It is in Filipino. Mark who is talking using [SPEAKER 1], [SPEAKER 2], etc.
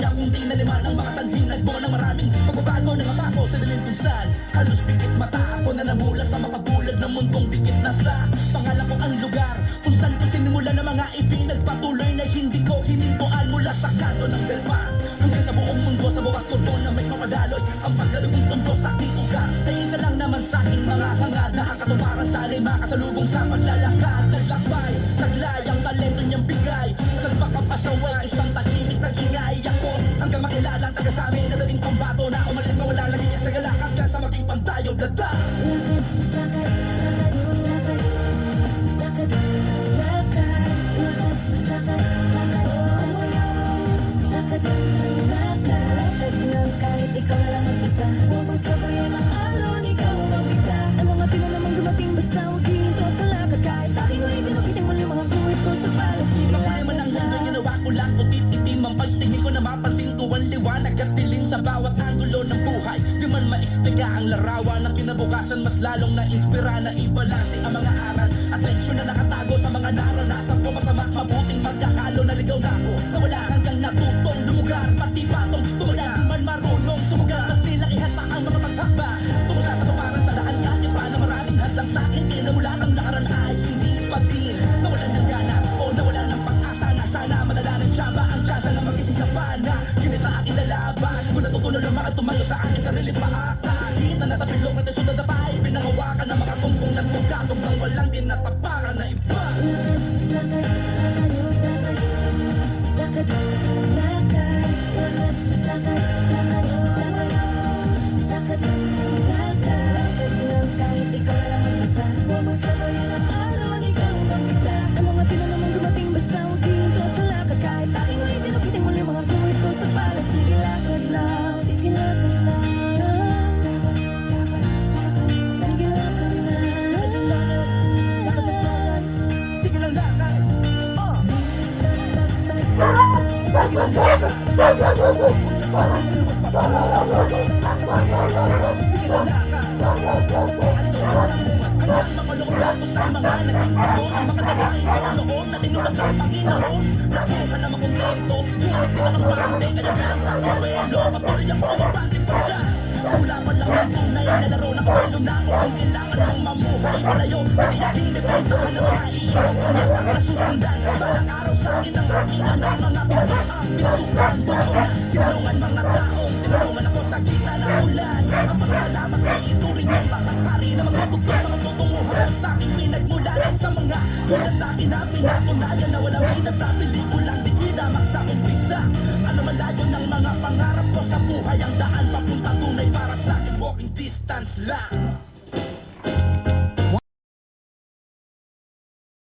[SPEAKER 1] lang kung di naliman ang mga sanhi. Nagbunga ng maraming pagbabago ng ako sa dilim kung saan halos pikit mata ako na namulat sa makabulag ng mundong dikit na sa pangalan ko ang lugar kung saan ko sinimulan ng mga ipinagpatuloy na hindi ko hinintuan mula sa kanto ng Belma hanggang sa buong mundo sa bawat kordon na may papadaloy ang paglalugong tondo sa aking ugat. Ay isa lang naman sa aking mga hangad na ang katuparan sa alay makasalubong sa paglalakad. Naglakbay, taglay ang talento niyang bigay nagpakapasaway, isang tahimik nag-ingay ako hanggang makilala ang taga sa amin na dating pambato na umalis na wala nagigis na galak hanggang sa maging pantayo dada.
[SPEAKER 2] Kahit ikaw lang mag-isa, upang sabayan ang alon, ikaw ang mabigtas. Ang mga pino namang dumating, basta huwag hihinto sa lakad. Kahit aking ulit, makiting muli mga guhit ko sa palat. Sige
[SPEAKER 1] Makulay man ang mundo, ginawa ko lang o tititim ang pagtingin ko na mapansin ko ang liwanag at dilim sa bawat anggulo ng buhay. Di man maexplica ang larawan ng kinabukasan, mas lalong na-inspira na ibalanse ang mga aral at leksyon na nakatago sa mga naranasan ko. Masama mabuting magkakalo, naligaw na ako na wala hanggang natutong lumugar, pati patong tumagal di man marunong sumugal. Mas nilakihan pa ang mga paghakba tungo sa katuparan sa daan kahit pa na maraming hadlang sa akin. Kinamulat ang nakaraan ay hindi pa din nawalan ng gana o nawalan ng pag-asa na sana madala ng tsaba ang tsansa na magising sa pana. Ginit na aking lalaban kung natutunan ng mga tumayo sa aking sarili paakahit na natapilok na tayo sunod na pay pinangawakan ng mga tungkong nagmugkatong ng walang tinatapakan na iba.
[SPEAKER 2] kahit ikaw lang mag-isa, huwag mong sabayan ang alon, ikaw ang mabigtas. Ang mga pino namang dumating, basta huwag hihinto sa lakad. Kahit aking ulit, tinukitin muli mga guhit ko sa palat. Sige lakad lang, sige lakad lang. Sige lakad lang.
[SPEAKER 1] Sige lang lakad. Sige lang lakad. Sige lang lakad. Hanggang makulong ako sa mga naging ako ang makadalahin ko noon na tinulog ng Panginoon. Nakuha na makontento, hinip ko ang pante, kaya bilang pagkaswelo, matuloy ako umabante pa dyan. Sa wala pa lang ng tunay na laro na kapalo na ako kung kailangan mong mamuhay malayo. Tiyaking may puntahan na mga iiwan ko niya ang nasusundan. Balang araw sa akin ang aking anak, mga pinagpaan, pinasukan, buto na sinalungan mga taong tinulungan ako sa gitna ng ulan. Ang pagkalamat ay ituring yung tatangkari na magtutugtog sa kaputunguhan sa aking pinagmulanan sa mga mula sa akin na pinatunayan na walang hina sa pelikulang di kinamak sa umpisa. Ano malayo ng mga pangarap ko sa buhay ang daan papunta tunay para sa akin walking distance lang.